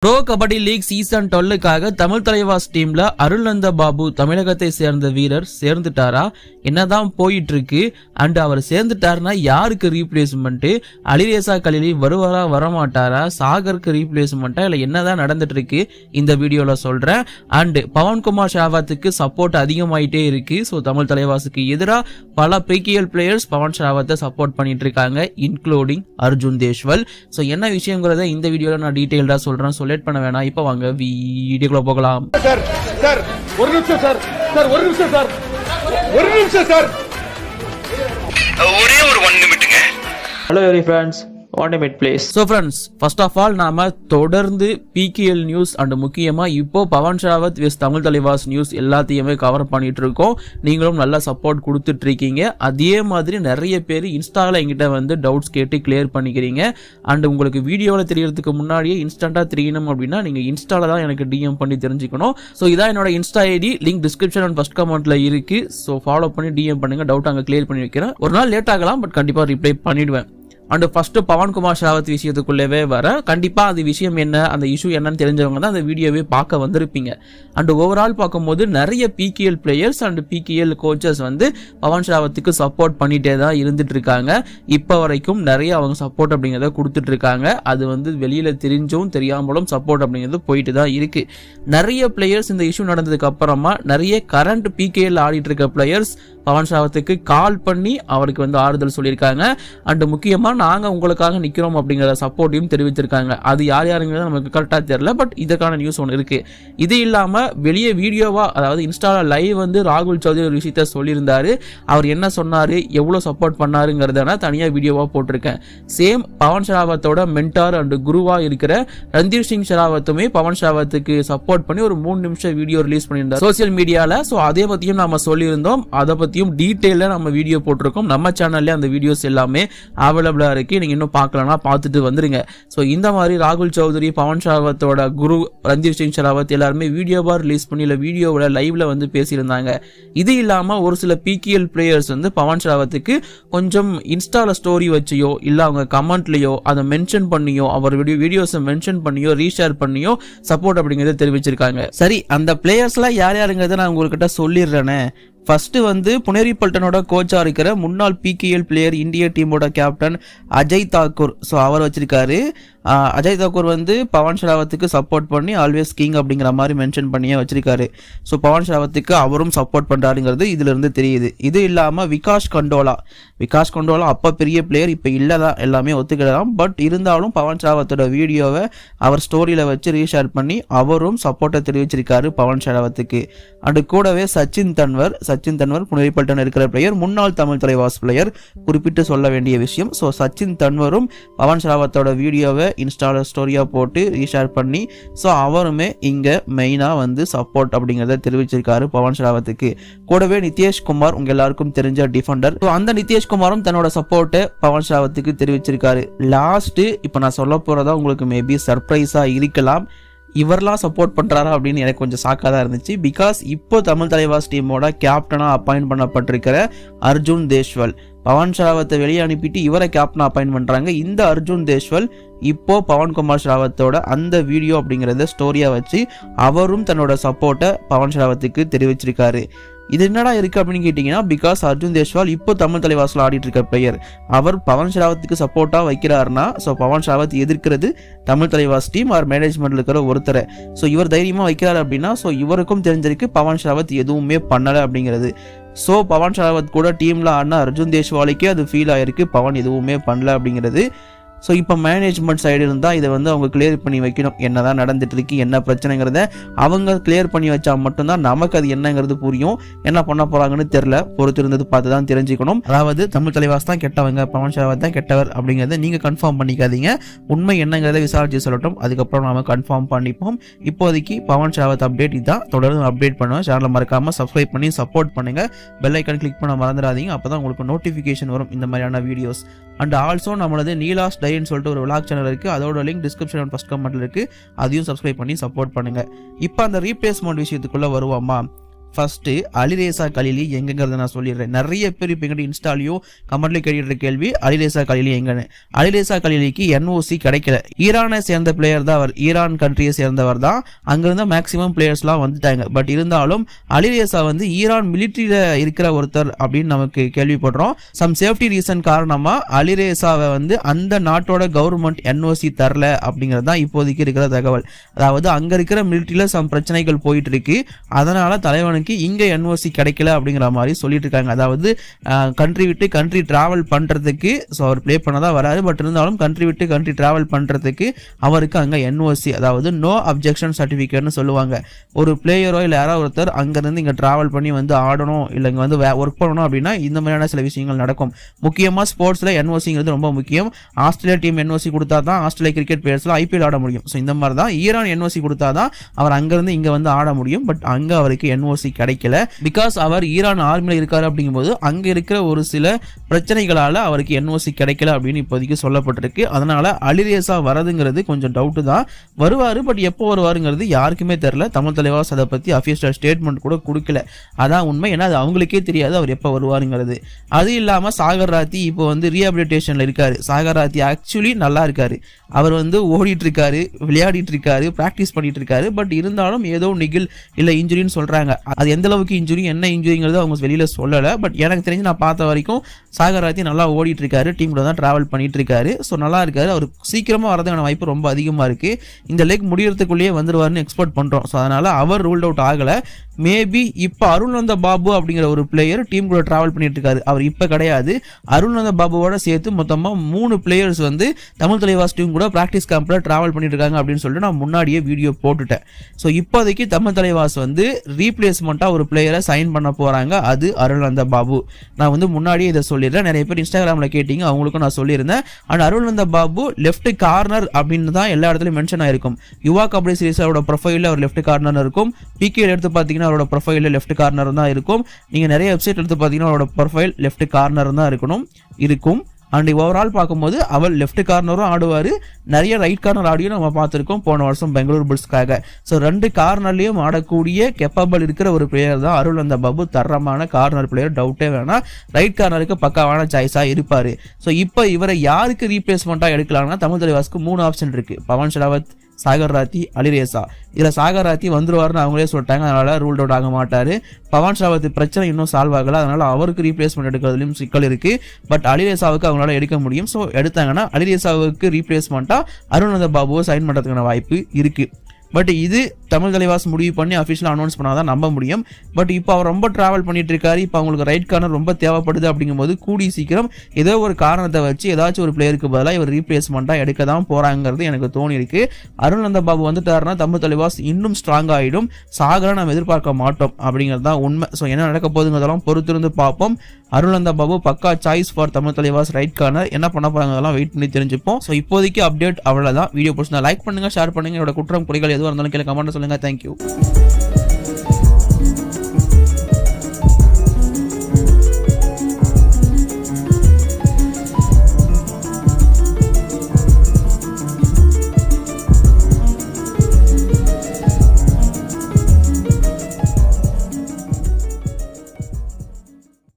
Bro kabaddi league season 12க்காக தமிழ் தலைவாஸ் டீம்ல அருள்நந்த பாபு தமிழகத்தை சேர்ந்த வீரர் சேர்ந்துட்டாரா? என்னதான் போயிட்டு இருக்கு? அண்ட் அவர் சேர்ந்துட்டாருன்னா யாருக்கு ரீப்ளேஸ்மெண்ட்? அலிரேசா கலிலி வருவாரா வரமாட்டாரா? சாகருக்கு ரீப்ளேஸ்மெண்ட்டா இல்ல என்னதான் நடந்துட்டு இருக்கு இந்த வீடியோல சொல்றேன். அண்ட் பவன்குமார் ஷாவத்துக்கு சப்போர்ட் அதிகமாயிட்டே இருக்கு. ஸோ தமிழ் தலைவாசுக்கு எதிராக பல பிகேஎல் பிளேயர்ஸ் பவன் ஷாவத்தை சப்போர்ட் பண்ணிட்டு இருக்காங்க, இன்க்ளூடிங் அர்ஜுன் தேஷ்வல். ஸோ என்ன விஷயங்கிறத இந்த வீடியோல நான் டீடைல்டா சொல்றேன். லேட் பண்ண வேணாம், இப்ப வாங்க வீடியோக்குள்ள போகலாம். சார் சார் ஒரு நிமிஷம் சார் சார் ஒரு நிமிஷம் சார் ஒரு நிமிஷம் சார் ஒரே ஒரு 1 நிமிட்டுங்க. Hello every friends, 1 minute please. So friends, first of all நாம தொடர்ந்து PKL நியூஸ் அண்ட் முக்கியமா இப்போ பவன் ஷாவத் விஸ் தமிழ் தலைவாஸ் நியூஸ் எல்லாத்தையுமே கவர் பண்ணிட்டு இருக்கோம். நீங்களும் நல்ல சப்போர்ட் கொடுத்துட்டு இருக்கீங்க. அதே மாதிரி நிறைய பேர் இன்ஸ்டால என்கிட்ட வந்து டவுட்ஸ் கேட்டு கிளியர் பண்ணிக்கிறீங்க. அண்ட் உங்களுக்கு வீடியோவில் தெரியறதுக்கு முன்னாடியே இன்ஸ்டன்டா தெரியணும் அப்படின்னா நீங்க இன்ஸ்டால தான் எனக்கு டிஎம் பண்ணி தெரிஞ்சுக்கணும். ஸோ இதான் என்னோட Insta ID, link description and first கமெண்ட்ல இருக்கு. ஸோ ஃபாலோ பண்ணி டிஎம் பண்ணுங்க. டவுட் அங்கே கிளியர் பண்ணி வைக்கிறேன். ஒரு நாள் லேட் ஆகலாம், பட் கண்டிப்பா ரிப்ளை பண்ணிடுவேன். அண்ட் ஃபர்ஸ்ட் பவன்குமார் ஷாவத் விஷயத்துக்குள்ளவே வர கண்டிப்பா அது விஷயம் என்ன, அந்த இஷ்யூ என்னன்னு தெரிஞ்சவங்க தான் அந்த வீடியோவே பார்க்க வந்திருப்பீங்க. அண்ட் ஓவரால் பார்க்கும்போது நிறைய PKL players and PKL coaches வந்து பவன் ஷாவத்துக்கு சப்போர்ட் பண்ணிட்டே தான் இருந்துட்டு இருக்காங்க. இப்போ வரைக்கும் நிறைய அவங்க சப்போர்ட் அப்படிங்கிறத கொடுத்துட்டு இருக்காங்க. அது வந்து வெளியில தெரிஞ்சும் தெரியாமலும் சப்போர்ட் அப்படிங்கிறது போயிட்டு தான் இருக்கு. நிறைய பிளேயர்ஸ் இந்த இஷ்யூ நடந்ததுக்கு அப்புறமா நிறைய கரண்ட் பிகேஎல் ஆடிட்டு இருக்க பிளேயர்ஸ் பவன் ஷாவத்துக்கு கால் பண்ணி அவருக்கு வந்து ஆறுதல் சொல்லியிருக்காங்க. அண்ட் முக்கியமா நாங்க உங்களுக்காக நிக்கிறோம் அப்படிங்கிற சப்போர்ட்டையும் தெரிவிச்சிருக்காங்க. அது யார் யாருங்கிறது நமக்கு கரெக்டா தெரியல, பட் இதற்கான நியூஸ் ஒன்று இருக்கு. இது இல்லாம வெளியே வீடியோவா, அதாவது இன்ஸ்டால லைவ் வந்து ராகுல் சௌத்ரி ஒரு விஷயத்த சொல்லியிருந்தாரு. அவர் என்ன சொன்னாரு, எவ்வளவு சப்போர்ட் பண்ணாருங்கிறத தனியா வீடியோவா போட்டிருக்கேன். சேம் பவன் ஷராவத்தோட மென்டார் அண்ட் குருவா இருக்கிற ரந்தீர் சிங் ஷராவத்துமே பவன் ஷராவத்துக்கு சப்போர்ட் பண்ணி ஒரு 3 நிமிஷம் வீடியோ ரிலீஸ் பண்ணியிருந்தார் சோசியல் மீடியால. ஸோ அதே பத்தியும் நாம சொல்லியிருந்தோம். அதை பத்தியும் டீடைலா நம்ம வீடியோ போட்டிருக்கோம். நம்ம சேனல்ல அந்த வீடியோஸ் எல்லாமே அவைலபிளா இருக்கு. நீங்க இன்னும் பார்க்கலன்னா பார்த்துட்டு வந்துருங்க. ஸோ இந்த மாதிரி ராகுல் சௌத்ரி, பவன் ஷராவத்தோட குரு ரந்தீர் சிங் ஷராவத் எல்லாருமே வீடியோவா ரிலீஸ் பண்ணி இல்ல வீடியோவோட லைவ்ல வந்து பேசியிருந்தாங்க. இது இல்லாம ஒரு சில பிகேஎல் பிளேயர்ஸ் வந்து பவன் ஷராவத்துக்கு கொஞ்சம் இன்ஸ்டால ஸ்டோரி வச்சியோ இல்ல அவங்க கமெண்ட்லயோ அதை மென்ஷன் பண்ணியோ அவர் வீடியோஸை மென்ஷன் பண்ணியோ ரீஷேர் பண்ணியோ சப்போர்ட் அப்படிங்கறத தெரிவிச்சிருக்காங்க. சரி, அந்த பிளேயர்ஸ்லாம் யார் யாருங்கிறத நான் உங்ககிட்ட சொல்லிடுறேனே. ஃபர்ஸ்ட் வந்து புனேரி பல்டனோட கோச்சா இருக்கிற முன்னாள் பிகேஎல் பிளேயர், இந்திய டீமோட கேப்டன் அஜய் தாக்கூர். ஸோ அவர் வச்சிருக்காரு. அஜய் தாக்கூர் வந்து பவன் ஷராவத்துக்கு சப்போர்ட் பண்ணி ஆல்வேஸ் கிங் அப்படிங்கிற மாதிரி மென்ஷன் பண்ணியே வச்சிருக்காரு. ஸோ பவன் ஷராவத்துக்கு அவரும் சப்போர்ட் பண்றாருங்கிறது இதுல இருந்து தெரியுது. இது இல்லாம விகாஷ் கண்டோலா அப்ப பெரிய பிளேயர், இப்ப இல்லதான், எல்லாமே ஒத்துக்கிடலாம். பட் இருந்தாலும் பவன் ஷராவத்தோட வீடியோவை அவர் ஸ்டோரியில வச்சு ரீஷேர் பண்ணி அவரும் சப்போர்ட்டை தெரிவிச்சிருக்காரு பவன் ஷராவத்துக்கு. அண்ட் கூடவே சச்சின் தன்வர் புனேரி பல்டன் இருக்கிற பிளேயர், முன்னாள் தமிழ் தலைவாஸ் பிளேயர், குறிப்பிட்டு சொல்ல வேண்டிய விஷயம். ஸோ சச்சின் தன்வரும் பவன் ஷராவத்தோட வீடியோவை இன்ஸ்டால ஸ்டோரியா போட்டு ரீஷேர் பண்ணி ஸோ அவருமே இங்க மெயினா வந்து சப்போர்ட் அப்படிங்கிறத தெரிவிச்சிருக்காரு பவன் ஷராவத்துக்கு. கூடவே நிதேஷ்குமார், உங்க எல்லாருக்கும் தெரிஞ்ச டிஃபெண்டர், அந்த நிதேஷ்குமாரும் தன்னோட சப்போர்ட்டை பவன் ஷராவத்துக்கு தெரிவிச்சிருக்காரு. லாஸ்ட் இப்ப நான் சொல்ல போறதா உங்களுக்கு மேபி சர்ப்ரைஸா இருக்கலாம். இவரெல்லாம் சப்போர்ட் பண்றாரா அப்படின்னு எனக்கு கொஞ்சம் ஷாக்கா தான் இருந்துச்சு. பிகாஸ் இப்போ தமிழ் தலைவாஸ் டீமோட கேப்டனா அப்பாயிண்ட் பண்ணப்பட்டிருக்கிற அர்ஜுன் தேஷ்வல், பவன் ஷராவத்தை வெளியே அனுப்பிட்டு இவரை கேப்டனா அப்பாயிண்ட் பண்றாங்க. இந்த அர்ஜுன் தேஷ்வல் இப்போ பவன்குமார் ஷராவத்தோட அந்த வீடியோ அப்படிங்கறத ஸ்டோரியா வச்சு அவரும் தன்னோட சப்போர்ட்டை பவன் ஷராவத்துக்கு தெரிவிச்சிருக்காரு. இது என்னடா இருக்கு அப்படின்னு கேட்டீங்கன்னா, பிகாஸ் அர்ஜுன் தேஷ்வால் இப்போ தமிழ் தலைவாஸ்ல ஆடிட்டு இருக்க பிளேயர், அவர் பவன் ஷராவத்துக்கு சப்போர்ட்டா வைக்கிறாருன்னா ஸோ பவன் ஷராவத் எதிர்க்கிறது தமிழ் தலைவாஸ் டீம் ஆர் மேனேஜ்மெண்ட்ல இருக்கிற ஒருத்தரை. ஸோ இவர் தைரியமா வைக்கிறாரு அப்படின்னா ஸோ இவருக்கும் தெரிஞ்சிருக்கு பவன் ஷராவத் எதுவுமே பண்ணலை அப்படிங்கிறது. ஸோ பவன் ஷராவத் கூட டீம்ல ஆடின அர்ஜுன் தேஷ்வாலுக்கே அது ஃபீல் ஆயிருக்கு பவன் எதுவுமே பண்ணல அப்படிங்கிறது. ஸோ இப்போ மேனேஜ்மெண்ட் சைடு இருந்தால் இதை வந்து அவங்க கிளியர் பண்ணி வைக்கணும். என்னதான் நடந்துட்டு இருக்கு, என்ன பிரச்சனைங்கிறத அவங்க கிளியர் பண்ணி வச்சா மட்டும்தான் நமக்கு அது என்னங்கிறது புரியும். என்ன பண்ண போறாங்கன்னு தெரியல, பொறுத்து இருந்தது பார்த்து தான் தெரிஞ்சுக்கணும். அதாவது தமிழ் தலைவாஸ் தான் கெட்டவங்க, பவன் ஷராவத் தான் கெட்டவர் அப்படிங்கிறத நீங்க கன்ஃபார்ம் பண்ணிக்காதீங்க. உண்மை என்னங்கிறத விசாரிச்சு சொல்லட்டும், அதுக்கப்புறம் நாம கன்ஃபார்ம் பண்ணிப்போம். இப்போதைக்கு பவன் ஷராவத் அப்டேட் இதான், தொடர்ந்து அப்டேட் பண்ணுவேன். சேனலை மறக்காம சப்ஸ்கிரைப் பண்ணி சப்போர்ட் பண்ணுங்க. பெல் ஐக்கான் கிளிக் பண்ண மறந்துடாதீங்க, அப்பதான் உங்களுக்கு நோட்டிஃபிகேஷன் வரும் இந்த மாதிரியான வீடியோஸ். அண்ட் ஆல்சோ நம்மளது நீலாஸ் டைன்னு சொல்லிட்டு ஒரு விளாக் சேனல் இருக்கு, அதோட லிங்க் டிஸ்கிரிப்ஷன் அண்ட் ஃபர்ஸ்ட் கமெண்ட்ல இருக்கு. அதையும் சப்ஸ்கிரைப் பண்ணி சப்போர்ட் பண்ணுங்க. இப்போ அந்த ரீப்ளேஸ்மெண்ட் விஷயத்துக்குள்ள வருவோமா. ஃபர்ஸ்ட் அலிரேசா கலீலி எங்கங்கிறத நான் சொல்லிடுறேன். நிறைய பேர் இப்போ எங்கிட்ட இன்ஸ்டாலையும் கமெண்ட்லேயும் கேட்டுட்டு கேள்வி அலிரேசா கலீலி எங்கன்னு. அலிரேசா கலீலிக்கு NOC கிடைக்கல. ஈரானை சேர்ந்த பிளேயர் தான் அவர், ஈரான் கண்ட்ரியை சேர்ந்தவர் தான். அங்கிருந்த மேக்சிமம் பிளேயர்ஸ்லாம் வந்துட்டாங்க. பட் இருந்தாலும் அலிரேசா வந்து ஈரான் மிலிட்ரியில இருக்கிற ஒருத்தர் அப்படின்னு நமக்கு கேள்விப்படுறோம். சம் சேஃப்டி ரீசன் காரணமா அலிரேசாவை வந்து அந்த நாட்டோட கவர்மெண்ட் NOC தரல அப்படிங்கிறது தான் இப்போதைக்கு இருக்கிற தகவல். அதாவது அங்க இருக்கிற மிலிட்ரியில சம் பிரச்சனைகள் போயிட்டு இருக்கு, அதனால தலைவனுக்கு இங்க NOC கிடைக்கல அப்படிங்கிற மாதிரி சொல்லிட்டு இருக்காங்க. அதாவது கண்ட்ரி விட்டு கண்ட்ரி டிராவல் பண்றதுக்கு அவர் பிளே பண்ணதான் வராரு. பட் இருந்தாலும் கண்ட்ரி விட்டு கண்ட்ரி டிராவல் பண்றதுக்கு அவருக்கு அங்க NOC, அதாவது நோ அப்ஜெக்ஷன் சர்டிபிகேட்னு சொல்லுவாங்க. ஒரு பிளேயரோ இல்ல யாரோ ஒருத்தர் அங்கிருந்து இங்க டிராவல் பண்ணி வந்து ஆடணும் இல்ல இங்க வந்து ஒர்க் பண்ணணும் அப்படின்னா இந்த மாதிரியான சில விஷயங்கள் நடக்கும். முக்கியமா ஸ்போர்ட்ஸ்ல NOCங்கிறது ரொம்ப முக்கியம். ஆஸ்திரேலியா டீம் NOC கொடுத்தா தான் ஆஸ்திரேலியா கிரிக்கெட் பிளேயர்ஸ்லாம் IPL ஆட முடியும். ஸோ இந்த மாதிரி தான் ஈரான் NOC கொடுத்தா தான் அவர் அங்கிருந்து இங்க வந்து ஆட முடியும். பட் அங்க அவருக்கு NOC கிடைக்கல. பிகாஸ் அவர் ஈரான் ஆர்மில இருக்காரு அப்படிங்கும்போது அங்க இருக்கிற ஒரு சில பிரச்சனைகளால அவருக்கு NOC கிடைக்கல அப்படின்னு இப்போதைக்கு சொல்லப்பட்டிருக்கு. அதனால அலிரேசா வரதுங்கிறது கொஞ்சம் டவுட் தான். வருவாரு, பட் எப்போ வருவாருங்கிறது யாருக்குமே தெரியல. தமிழ் தலைவாஸ் அதை பத்தி அஃபிஷியல் ஸ்டேட்மெண்ட் கூட கொடுக்கல. அதான் உண்மை. ஏன்னா அது அவங்களுக்கே தெரியாது அவர் எப்போ வருவாருங்கிறது. அது இல்லாம சாகர் ராத்தி இப்போ வந்து ரீஹபிலிட்டேஷன்ல இருக்காரு. சாகர் ராத்தி ஆக்சுவலி நல்லா இருக்காரு. அவர் வந்து ஓடிட்டு இருக்காரு, விளையாடிட்டு இருக்காரு, பிராக்டிஸ் பண்ணிட்டு இருக்காரு. பட் இருந்தாலும் ஏதோ நிகில் இல்ல இன்ஜுரின்னு சொல்றாங்க. அது எந்த அளவுக்கு இன்ஜுரி, என்ன இன்ஜுரிங்கிறது அவங்க வெளியில சொல்லல. பட் எனக்கு தெரிஞ்சு நான் பார்த்த வரைக்கும் சாகர் ராத்தி நல்லா ஓடிட்டு இருக்காரு, டீம் கூட தான் டிராவல் பண்ணிட்டு இருக்காரு. ஸோ நல்லா இருக்காரு. அவர் சீக்கிரமா வரதுக்கான வாய்ப்பு ரொம்ப அதிகமா இருக்கு. இந்த லெக் முடியறதுக்குள்ளேயே வந்துருவாருன்னு எக்ஸ்பெக்ட் பண்றோம். ஸோ அதனால அவர் ரூல்ட் அவுட் ஆகல. மேபி இப்போ அருள்நந்த பாபு அப்படிங்கிற ஒரு பிளேயர் டீம் கூட டிராவல் பண்ணிட்டு இருக்காரு. அவர் இப்ப கிடையாது. அருள்நந்த பாபுவோட சேர்த்து மொத்தமா 3 பிளேயர்ஸ் வந்து தமிழ் தலைவாஸ் டீம் கூட பிராக்டிஸ் கேம்ப்ல டிராவல் பண்ணிட்டு இருக்காங்க அப்படின்னு சொல்லிட்டு நான் முன்னாடியே வீடியோ போட்டுட்டேன். ஸோ இப்போதைக்கு தமிழ் தலைவாஸ் வந்து ரீப்ளேஸ்மெண்டா ஒரு பிளேயரை சைன் பண்ண போறாங்க. அது அருள்நந்த பாபு. நான் வந்து முன்னாடியே இதை சொல்லிடுறேன். நிறைய பேர் இன்ஸ்டாகிராம்ல கேட்டீங்க, அவங்களுக்கும் நான் சொல்லியிருந்தேன். அண்ட் அருள்நந்த பாபு லெஃப்ட் கார்னர் அப்படின்னு தான் எல்லா இடத்துலயும் மென்ஷன் ஆயிருக்கும். யுவா கபடி சீரிஸோட ப்ரொஃபைல்ல அவர் லெஃப்ட் கார்னர் இருக்கும். PKL எடுத்து பாத்தீங்கன்னா அவரோட ப்ரொஃபைல் லெஃப்ட் கார்னர் தான் இருக்கும். நீங்க நிறைய வெப்சைட் எடுத்து பாத்தீங்கன்னா அவரோட ப்ரொஃபைல் லெஃப்ட் கார்னர் தான் இருக்கும். அண்ட் ஓவரால் பார்க்கும்போது அவர் லெஃப்ட் கார்னரும் ஆடுவார், நிறைய ரைட் கார்னர் ஆடியும் நம்ம பார்த்துருக்கோம் போன வருஷம் பெங்களூர் புல்ஸ்க்காக. ஸோ 2 கார்னர்லையும் ஆடக்கூடிய கெப்பபிள் இருக்கிற ஒரு பிளேயர் தான் அருள்நந்த பாபு. தரமான கார்னர் பிளேயர், டவுட்டே வேணாம். ரைட் கார்னருக்கு பக்காவான சாய்ஸாக இருப்பார். ஸோ இப்போ இவரை யாருக்கு ரீப்ளேஸ்மெண்ட்டாக எடுக்கலாம்னா தமிழ் தலைவாஸ்க்கு 3 ஆப்ஷன் இருக்கு. பவன் ஷராவத், சாகர் ராத்தி, அலிரேசா. இதுல சாகர் ராத்தி வந்துருவாருன்னு அவங்களே சொல்லிட்டாங்க. அதனால ரூல்ட் அவுட் ஆக மாட்டாரு. பவன் ஷராவத் பிரச்சனை இன்னும் சால்வ் ஆகல. அதனால அவருக்கு ரீப்ளேஸ்மெண்ட் எடுக்கிறதுலயும் சிக்கல் இருக்கு. பட் அலிரேசாவுக்கு அவங்களால எடுக்க முடியும். ஸோ எடுத்தாங்கன்னா அலிரேசாவுக்கு ரீப்ளேஸ்மெண்ட்டா அருள்நந்த பாபுவை சைன் பண்றதுக்கான வாய்ப்பு இருக்கு. பட் இது தமிழ் தலைவாஸ் முடிவு பண்ணி அஃபிஷியலாக அனௌன்ஸ் பண்ணாதான் நம்ப முடியும். பட் இப்போ அவர் ரொம்ப டிராவல் பண்ணிட்டு இருக்காரு. இப்போ அவங்களுக்கு ரைட் கார்னர் ரொம்ப தேவைப்படுது. அப்படிங்கும்போது கூடி சீக்கிரம் ஏதோ ஒரு காரணத்தை வச்சு ஏதாச்சும் ஒரு பிளேயருக்கு பதிலாக இவர் ரீப்ளேஸ்மெண்ட்டாக எடுக்க தான் போறாங்கிறது எனக்கு தோணி இருக்கு. அருள்நந்த பாபு வந்துட்டாருன்னா தமிழ் தலைவாஸ் இன்னும் ஸ்ட்ராங் ஆகிடும். சாகரை நம்ம எதிர்பார்க்க மாட்டோம் அப்படிங்கிறது தான் உண்மை. ஸோ என்ன நடக்க போகுதுங்கிறதெல்லாம் பொறுத்திருந்து பார்ப்போம். அருள்நந்த பாபு பக்கா choice for Tamil Thalaivas right corner. என்ன பண்ண போறாங்க வெயிட் பண்ணி தெரிஞ்சுப்போம். ஸோ இப்போதைக்கு அப்டேட் அவ்வளவுதான். வீடியோ பிடிச்சா லைக் பண்ணுங்க, ஷேர் பண்ணுங்க. என்னோட குற்றம் குறைகள் எதுவாக இருந்தாலும் கீழே கமெண்ட் சொல்லுங்க. தேங்க்யூ.